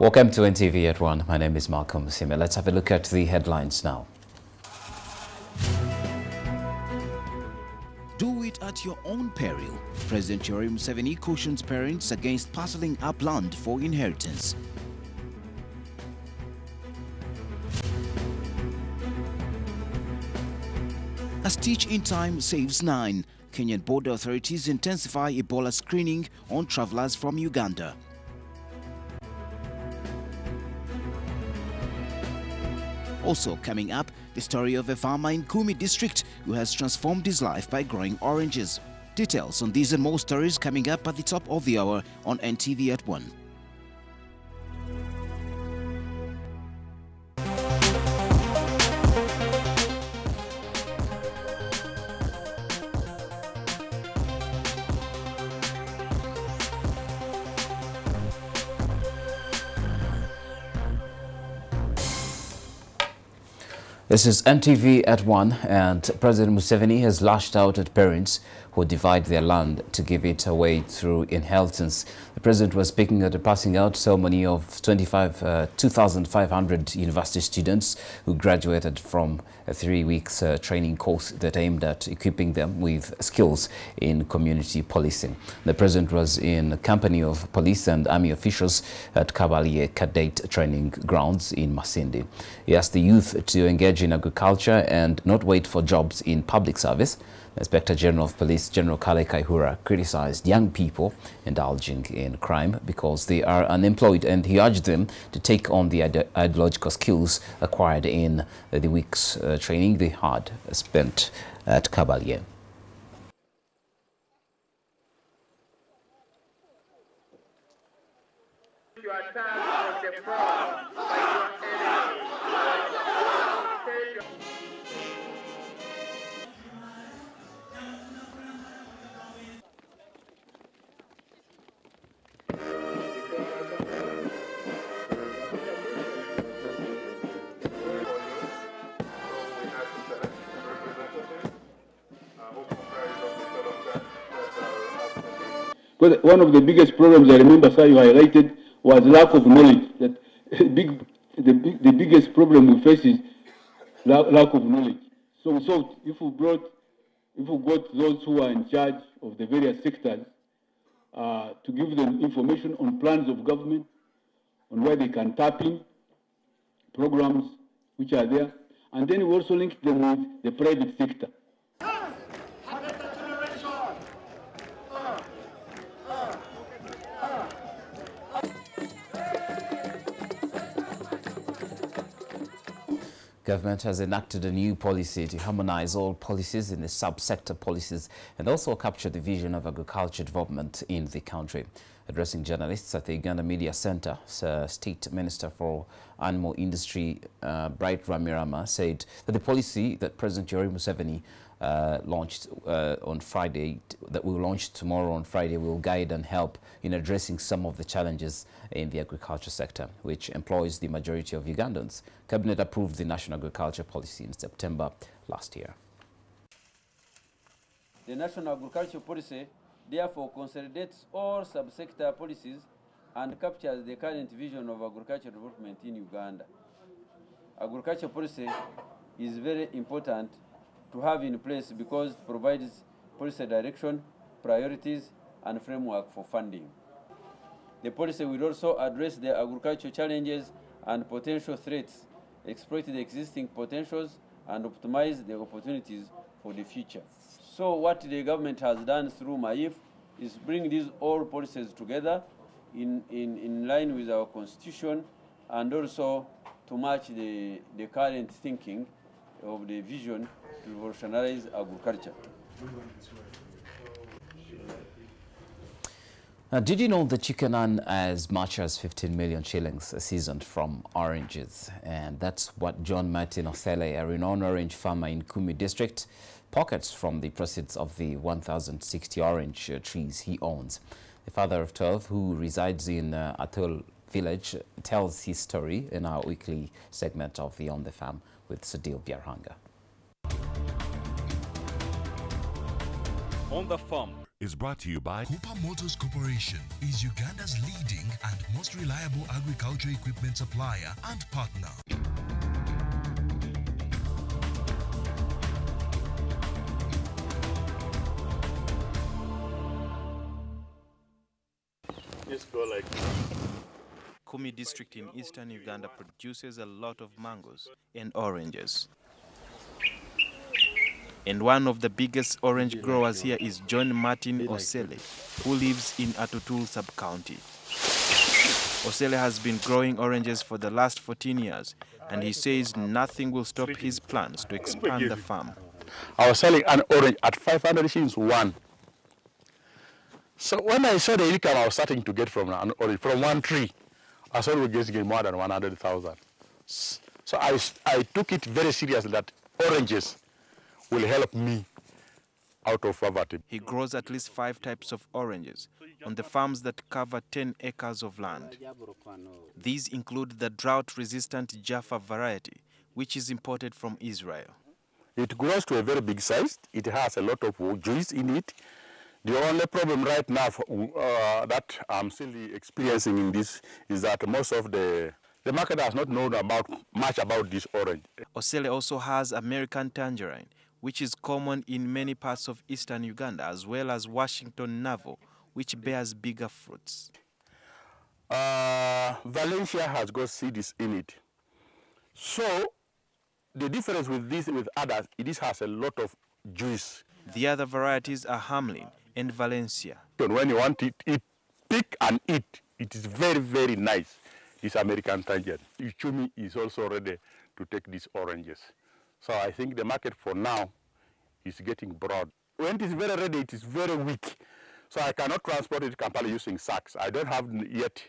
Welcome to NTV at One. My name is Malcolm Sime. Let's have a look at the headlines now. Do it at your own peril. President Yoweri Museveni cautions parents against parceling up land for inheritance. A stitch in time saves 9. Kenyan border authorities intensify Ebola screening on travelers from Uganda. Also coming up, the story of a farmer in Kumi district who has transformed his life by growing oranges. Details on these and more stories coming up at the top of the hour on NTV at 1. This is NTV at One, and President Museveni has lashed out at parents who divide their land to give it away through inheritance. The president was speaking at a passing out ceremony of 2,500 university students who graduated from a 3-week training course that aimed at equipping them with skills in community policing. The president was in company of police and army officials at Kabalie Cadet Training Grounds in Masindi. He asked the youth to engage in agriculture and not wait for jobs in public service. Inspector General of Police General Kale Kaihura criticized young people indulging in crime because they are unemployed, and he urged them to take on the ideological skills acquired in the week's training they had spent at Kabalie. Because one of the biggest problems I remember, sir, you highlighted was lack of knowledge. That the biggest problem we face is lack of knowledge. So if we got those who are in charge of the various sectors to give them information on plans of government, on where they can tap in, programs which are there, and then we also link them with the private sector. Government has enacted a new policy to harmonize all policies in the sub-sector policies and also capture the vision of agriculture development in the country. Addressing journalists at the Uganda Media Center, State Minister for Animal Industry, Bright Ramirama, said that the policy that President Yoweri Museveni launched on Friday, that will launch tomorrow on Friday, will guide and help in addressing some of the challenges in the agriculture sector, which employs the majority of Ugandans. Cabinet approved the National Agriculture Policy in September last year. The National Agriculture Policy therefore consolidates all sub-sector policies and captures the current vision of agriculture development in Uganda. Agriculture policy is very important to have in place because it provides policy direction, priorities, and framework for funding. The policy will also address the agricultural challenges and potential threats, exploit the existing potentials, and optimize the opportunities for the future. So what the government has done through MAIF is bring these all policies together in line with our constitution, and also to match the current thinking of the vision to revolutionize agriculture. Did you know that you can earn as much as 15 million shillings a season from oranges? And that's what John Martin Osele, a renowned orange farmer in Kumi district, pockets from the proceeds of the 1,060 orange trees he owns. The father of 12, who resides in Atol village, tells his story in our weekly segment of the On the Farm with Sadil Biarhanga. On the Farm is brought to you by Cooper Motors Corporation is Uganda's leading and most reliable agriculture equipment supplier and partner. Just go like Kumi district in eastern Uganda produces a lot of mangoes and oranges. And one of the biggest orange growers here is John Martin Osele, who lives in Atutul sub-county. Osele has been growing oranges for the last 14 years, and he says nothing will stop his plans to expand the farm. I was selling an orange at 500 shillings one. So when I saw the income I was starting to get from an orange, from one tree, I saw we just get more than 100,000. So I took it very seriously that oranges will help me out of poverty. He grows at least 5 types of oranges on the farms that cover 10 acres of land. These include the drought-resistant Jaffa variety, which is imported from Israel. It grows to a very big size. It has a lot of juice in it. The only problem right now that I'm still experiencing in this is that most of the market has not known much about this orange. Osele also has American tangerine, which is common in many parts of eastern Uganda, as well as Washington Navel, which bears bigger fruits. Valencia has got seeds in it. So the difference with this with others, it has a lot of juice. The other varieties are Hamlin and Valencia. When you want to eat, pick and eat, it is very, very nice, this American tangerine. Uchumi is also ready to take these oranges. So I think the market for now is getting broad. When it is very ready, it is very weak. So I cannot transport it to Kampala using sacks. I don't have yet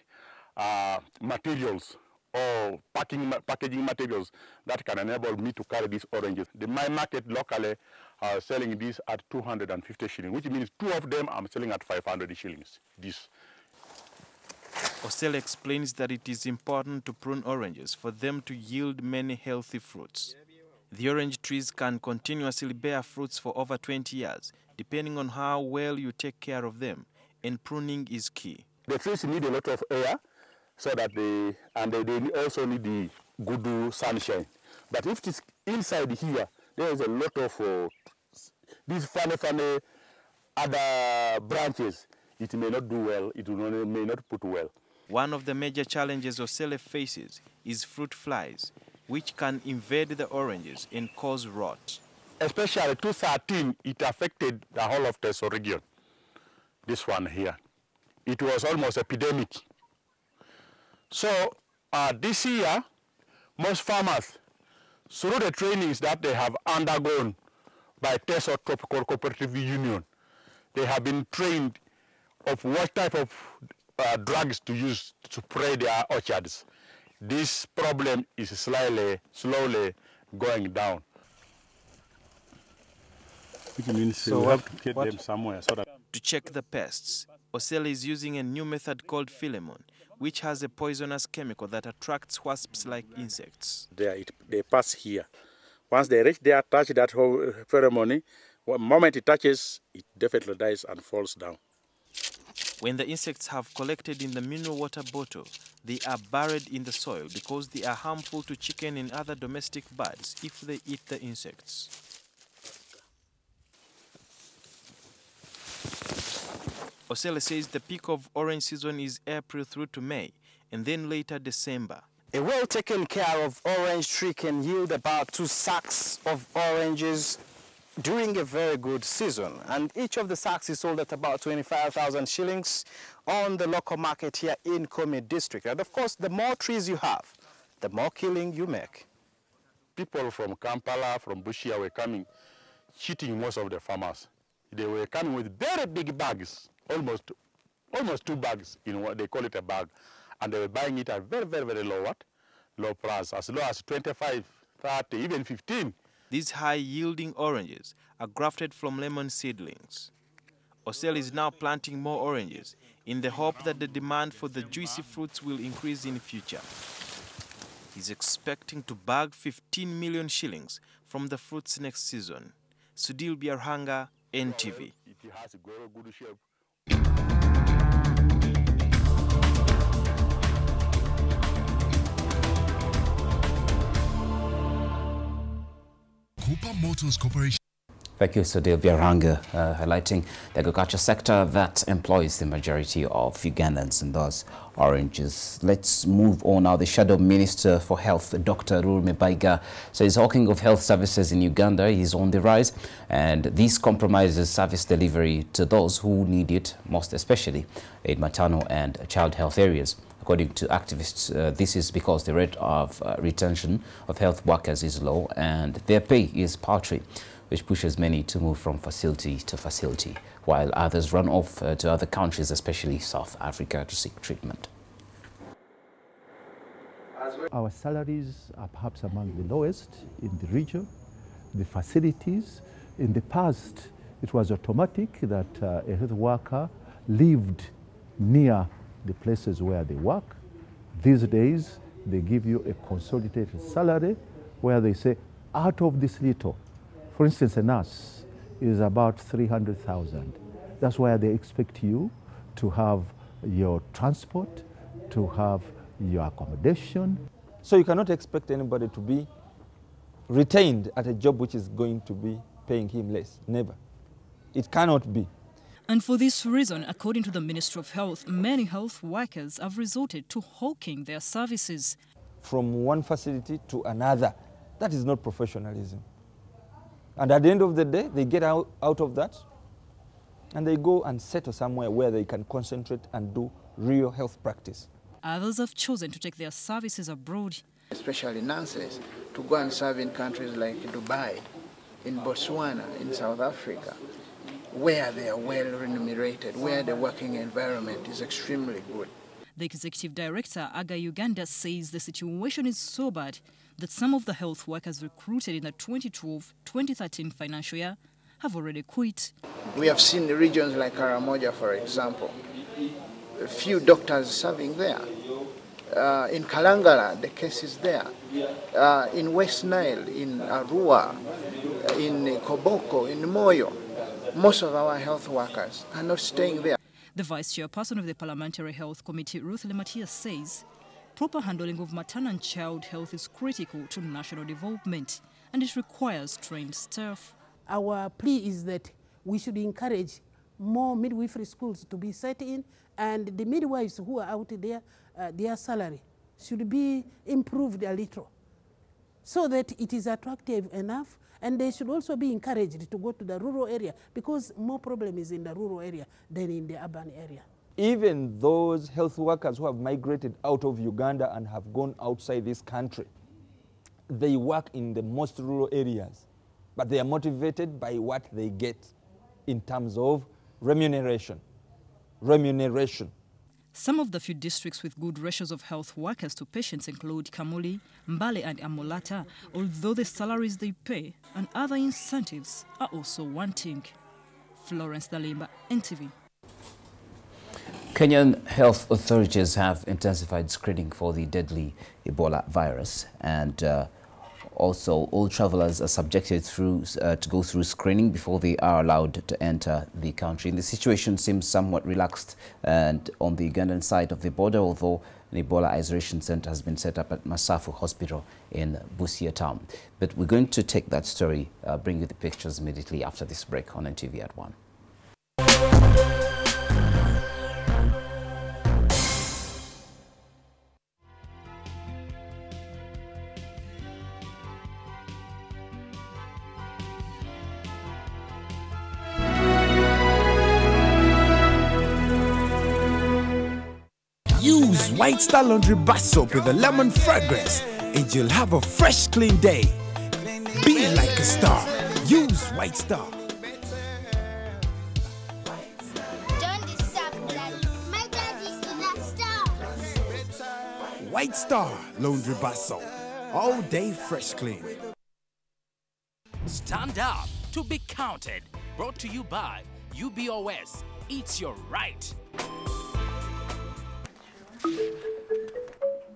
materials or packaging materials that can enable me to carry these oranges. My market locally are selling these at 250 shillings, which means 2 of them I'm selling at 500 shillings. This. Osele explains that it is important to prune oranges for them to yield many healthy fruits. The orange trees can continuously bear fruits for over 20 years, depending on how well you take care of them, and pruning is key. The trees need a lot of air, so that they also need the good sunshine. But if it is inside here, there is a lot of these funny other branches. It may not do well, it may not put well. One of the major challenges Osele faces is fruit flies, which can invade the oranges and cause rot. Especially 2013, it affected the whole of Teso region. This one here. It was almost epidemic. So this year, most farmers, through the trainings that they have undergone by Teso Tropical Cooperative Union, they have been trained of what type of drugs to use to spray their orchards. This problem is slowly going down. Which means so we have to get them somewhere. So that to check the pests, Osele is using a new method called Philemon, which has a poisonous chemical that attracts wasps-like insects. They pass here. Once they reach there, touch that whole pheromone, the moment it touches, it definitely dies and falls down. When the insects have collected in the mineral water bottle, they are buried in the soil because they are harmful to chicken and other domestic birds if they eat the insects. Osele says the peak of orange season is April through to May, and then later December. A well taken care of orange tree can yield about 2 sacks of oranges during a very good season, and each of the sacks is sold at about 25,000 shillings on the local market here in Kumi district. And of course, the more trees you have, the more killing you make. People from Kampala, from Bushia were coming, cheating most of the farmers. They were coming with very big bags, almost 2 bags in what they call it a bag, and they were buying it at very, very, very low price, as low as 25, 30, even 15. These high-yielding oranges are grafted from lemon seedlings. Osele is now planting more oranges in the hope that the demand for the juicy fruits will increase in future. He's expecting to bag 15 million shillings from the fruits next season. Sudil Biarhanga, NTV. It has a good shape. Cooper Motors Corporation. Thank you, Sodil Biaranga, highlighting the agriculture sector that employs the majority of Ugandans and thus oranges. Let's move on now. The Shadow Minister for Health, Dr. Rurme Baiga, says hawking of health services in Uganda is on the rise, and this compromises service delivery to those who need it most, especially in maternal and child health areas. According to activists, this is because the rate of retention of health workers is low and their pay is paltry, which pushes many to move from facility to facility, while others run off to other countries, especially South Africa, to seek treatment. Our salaries are perhaps among the lowest in the region. The facilities, in the past, it was automatic that a health worker lived near the places where they work. These days, they give you a consolidated salary where they say, out of this little, for instance, a nurse is about 300,000. That's why they expect you to have your transport, to have your accommodation. So you cannot expect anybody to be retained at a job which is going to be paying him less. Never. It cannot be. And for this reason, according to the Minister of Health, many health workers have resorted to hawking their services. From one facility to another, that is not professionalism. And at the end of the day, they get out of that and they go and settle somewhere where they can concentrate and do real health practice. Others have chosen to take their services abroad. Especially nurses, to go and serve in countries like Dubai, in Botswana, in South Africa, where they are well remunerated, where the working environment is extremely good. The Executive Director, Advertisements, says the situation is so bad that some of the health workers recruited in the 2012-2013 financial year have already quit. We have seen the regions like Karamoja, for example, a few doctors serving there. In Kalangala, the case is there. In West Nile, in Arua, in Koboko, in Moyo, most of our health workers are not staying there. The Vice Chairperson of the Parliamentary Health Committee, Ruth Lematia, says proper handling of maternal and child health is critical to national development and it requires trained staff. Our plea is that we should encourage more midwifery schools to be set in, and the midwives who are out there, their salary should be improved a little so that it is attractive enough, and they should also be encouraged to go to the rural area because more problem is in the rural area than in the urban area. Even those health workers who have migrated out of Uganda and have gone outside this country, they work in the most rural areas, but they are motivated by what they get in terms of remuneration. Some of the few districts with good ratios of health workers to patients include Kamuli, Mbale and Amolata, although the salaries they pay and other incentives are also wanting. Florence Dalimba, NTV. Kenyan health authorities have intensified screening for the deadly Ebola virus, and also all travelers are subjected to go through screening before they are allowed to enter the country. And the situation seems somewhat relaxed and on the Ugandan side of the border, although an Ebola isolation center has been set up at Masafu Hospital in Busia town. But we're going to take that story, bring you the pictures immediately after this break on NTV at 1. Use White Star Laundry Bar Soap with a lemon fragrance and you'll have a fresh, clean day. Be like a star. Use White Star. White Star Laundry Bar Soap. All day fresh clean. Stand up to be counted. Brought to you by UBOS. It's your right.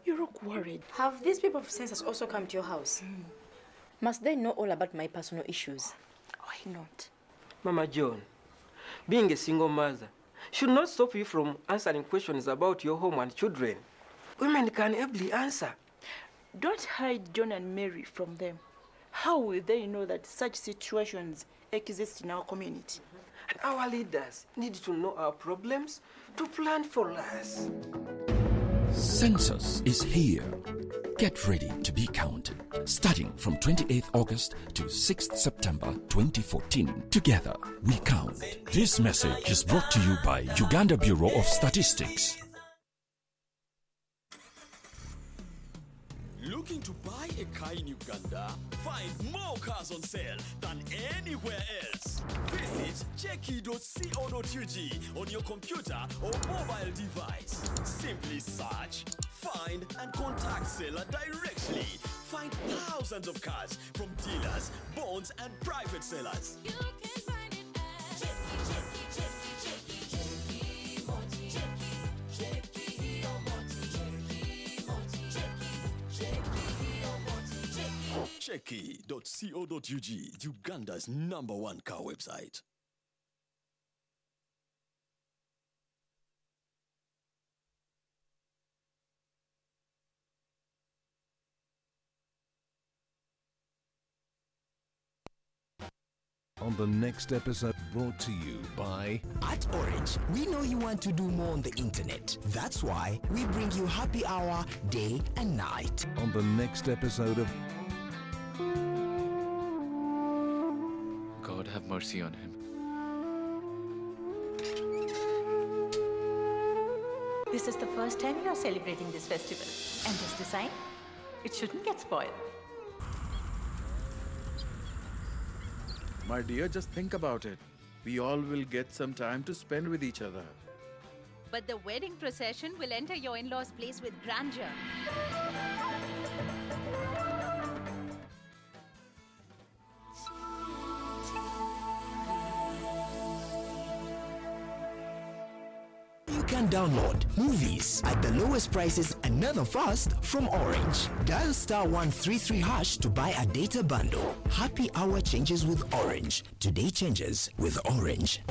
You look worried. Have these people of census also come to your house? Must they know all about my personal issues? Why not? Mama John, being a single mother should not stop you from answering questions about your home and children. Women can ably answer. Don't hide John and Mary from them. How will they know that such situations exist in our community? And our leaders need to know our problems to plan for us. Census is here. Get ready to be counted. Starting from 28th August to 6th September 2014. Together, we count. This message is brought to you by Uganda Bureau of Statistics. Looking to buy a car in Uganda? Find more cars on sale than anywhere else. Visit cheki.co.ug on your computer or mobile device. Simply search, find and contact seller directly. Find thousands of cars from dealers, bonds and private sellers. You can find it at Cheki.co.ug, Uganda's #1 car website. On the next episode, brought to you by... At Orange, we know you want to do more on the internet. That's why we bring you happy hour day and night. On the next episode of... God have mercy on him. This is the first time you are celebrating this festival. And this design, it shouldn't get spoiled. My dear, just think about it. We all will get some time to spend with each other. But the wedding procession will enter your in-laws' place with grandeur. You can download movies at the lowest prices and never fast from Orange. Dial *133# to buy a data bundle. Happy hour changes with Orange. Today changes with Orange.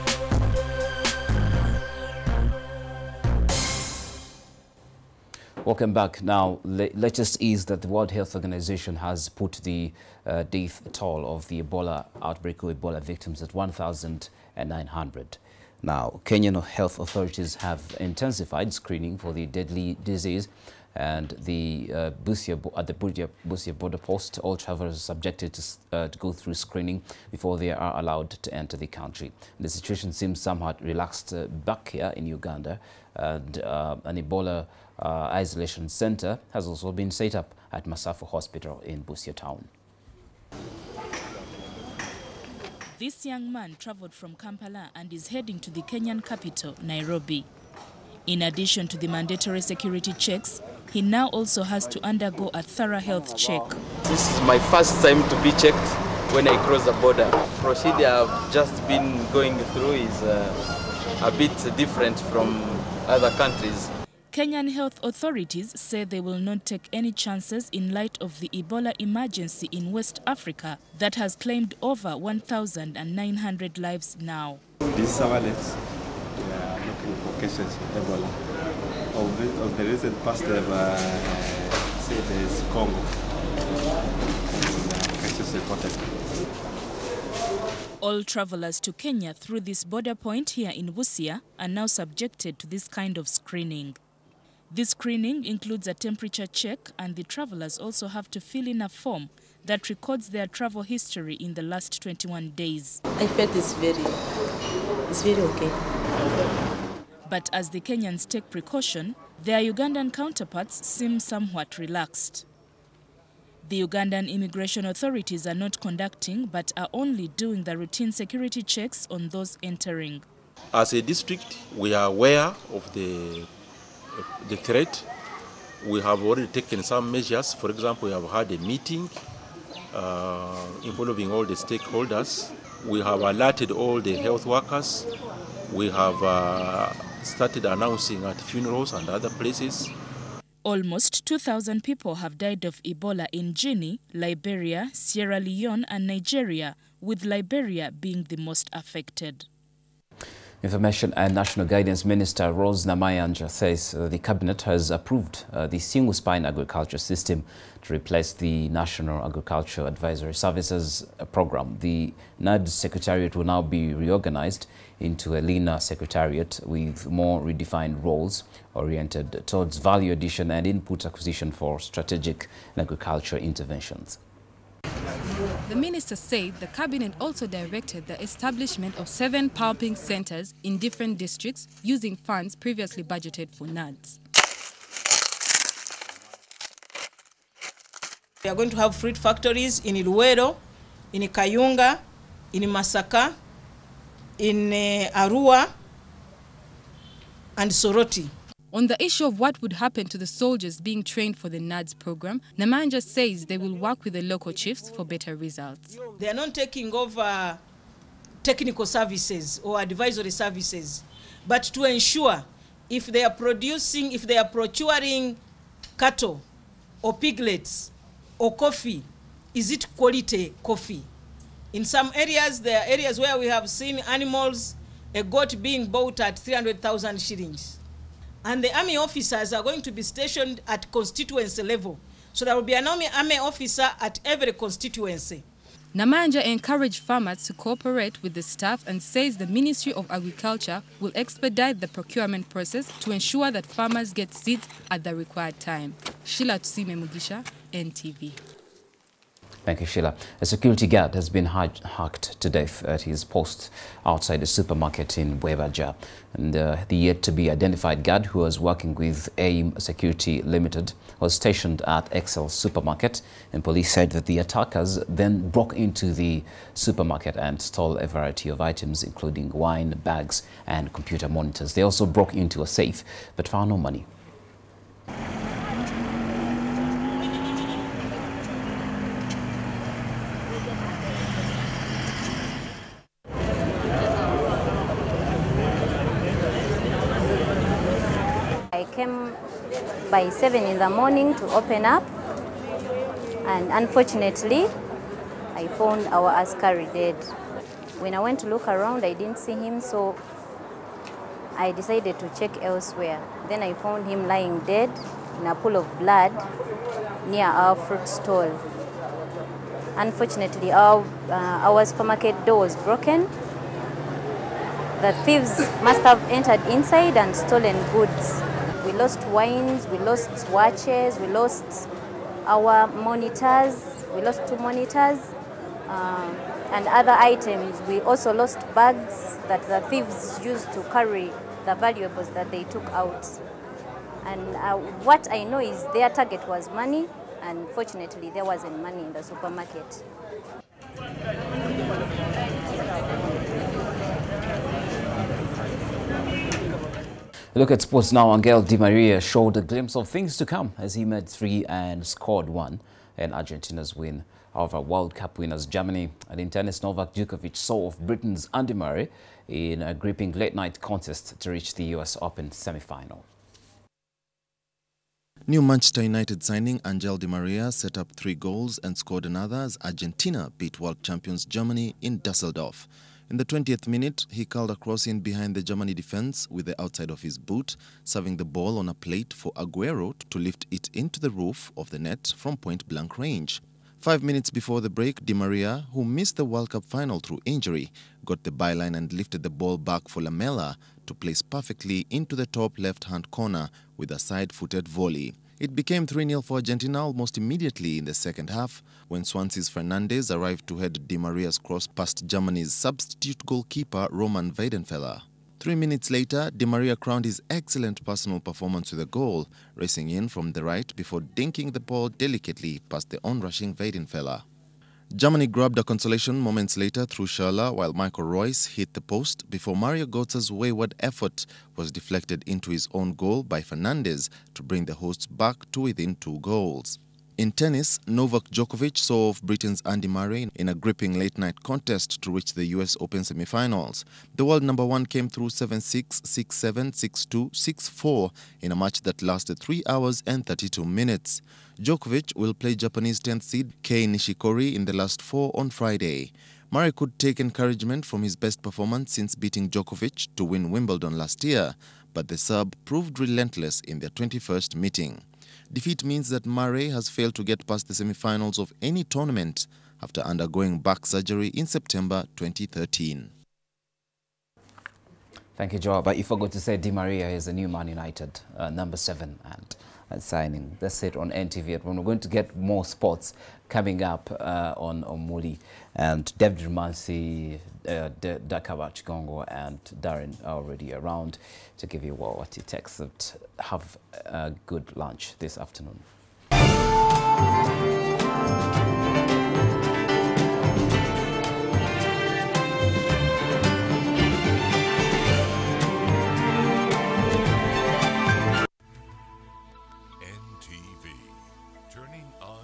Welcome back. Now, latest is that the World Health Organization has put the death toll of the Ebola outbreak or Ebola victims at 1,900. Now, Kenyan health authorities have intensified screening for the deadly disease, and at the Busia border post, all travelers are subjected to go through screening before they are allowed to enter the country. The situation seems somewhat relaxed back here in Uganda, and an Ebola isolation center has also been set up at Masafu Hospital in Busia town. This young man traveled from Kampala and is heading to the Kenyan capital, Nairobi. In addition to the mandatory security checks, he now also has to undergo a thorough health check. This is my first time to be checked when I cross the border. Procedure I've just been going through is a bit different from other countries. Kenyan health authorities say they will not take any chances in light of the Ebola emergency in West Africa that has claimed over 1,900 lives now. This is our legs. We are looking for cases of Ebola. Of the recent past, they've said there's Congo. Cases reported. All travelers to Kenya through this border point here in Busia are now subjected to this kind of screening. This screening includes a temperature check, and the travelers also have to fill in a form that records their travel history in the last 21 days. I felt it's very okay. But as the Kenyans take precaution, their Ugandan counterparts seem somewhat relaxed. The Ugandan immigration authorities are not conducting, but are only doing the routine security checks on those entering. As a district, we are aware of the threat. We have already taken some measures. For example, we have had a meeting involving all the stakeholders. We have alerted all the health workers. We have started announcing at funerals and other places. Almost 2,000 people have died of Ebola in Guinea, Liberia, Sierra Leone and Nigeria, with Liberia being the most affected. Information and National Guidance Minister Rose Namayanja says the Cabinet has approved the single-spine agriculture system to replace the National Agriculture Advisory Services Program. The NAD Secretariat will now be reorganized into a leaner secretariat with more redefined roles oriented towards value addition and input acquisition for strategic agriculture interventions. The minister said the cabinet also directed the establishment of 7 pulping centers in different districts using funds previously budgeted for NADS. We are going to have fruit factories in Iluwero, in Kayunga, in Masaka, in Arua and Soroti. On the issue of what would happen to the soldiers being trained for the NADS program, Namanja says they will work with the local chiefs for better results. They are not taking over technical services or advisory services, but to ensure if they are procuring cattle or piglets or coffee, is it quality coffee? In some areas, there are areas where we have seen animals, a goat being bought at 300,000 shillings. And the army officers are going to be stationed at constituency level. So there will be an army officer at every constituency. Namanja encouraged farmers to cooperate with the staff and says the Ministry of Agriculture will expedite the procurement process to ensure that farmers get seeds at the required time. Sheila Tusime Mugisha, NTV. Thank you, Sheila. A security guard has been hacked to death at his post outside a supermarket in Bwebaja. And the yet-to-be-identified guard, who was working with AIM Security Limited, was stationed at Excel Supermarket. And police said that the attackers then broke into the supermarket and stole a variety of items, including wine, bags and computer monitors. They also broke into a safe, but found no money. I came by 7 in the morning to open up, and unfortunately I found our askari dead. When I went to look around, I didn't see him, so I decided to check elsewhere. Then I found him lying dead in a pool of blood near our fruit stall. Unfortunately, our supermarket door was broken. The thieves must have entered inside and stolen goods. We lost wines, we lost watches, we lost our monitors, we lost 2 monitors and other items. We also lost bags that the thieves used to carry the valuables that they took out. And what I know is their target was money, and fortunately there wasn't money in the supermarket. Look at sports now. Angel Di Maria showed a glimpse of things to come as he made 3 and scored 1 in Argentina's win over World Cup winners Germany. And in tennis, Novak Djokovic saw off Britain's Andy Murray in a gripping late-night contest to reach the US Open semi-final. New Manchester United signing Angel Di Maria set up 3 goals and scored another as Argentina beat world champions Germany in Dusseldorf. In the 20th minute, he curled a cross in behind the Germany defense with the outside of his boot, serving the ball on a plate for Aguero to lift it into the roof of the net from point-blank range. 5 minutes before the break, Di Maria, who missed the World Cup final through injury, got the byline and lifted the ball back for Lamela to place perfectly into the top left-hand corner with a side-footed volley. It became 3-0 for Argentina almost immediately in the second half when Swansea's Fernandes arrived to head Di Maria's cross past Germany's substitute goalkeeper Roman Weidenfeller. 3 minutes later, Di Maria crowned his excellent personal performance with a goal, racing in from the right before dinking the ball delicately past the onrushing Weidenfeller. Germany grabbed a consolation moments later through Schürrle while Michael Royce hit the post before Mario Götze's wayward effort was deflected into his own goal by Fernandes to bring the hosts back to within 2 goals. In tennis, Novak Djokovic saw off Britain's Andy Murray in a gripping late-night contest to reach the US Open semi-finals. The world number one came through 7-6, 6-7, 6-2, 6-4 in a match that lasted 3 hours and 32 minutes. Djokovic will play Japanese 10th seed Kei Nishikori in the last 4 on Friday. Murray could take encouragement from his best performance since beating Djokovic to win Wimbledon last year, but the Serb proved relentless in their 21st meeting. Defeat means that Murray has failed to get past the semi-finals of any tournament after undergoing back surgery in September 2013. Thank you, Joe. But you forgot to say Di Maria is a new Man United, number 7 and signing. That's it on NTV At One. We're going to get more sports coming up on Omuli. And David Romansi, Dakaba Chigongo and Darren are already around to give you what it takes. Have a good lunch this afternoon. NTV, turning on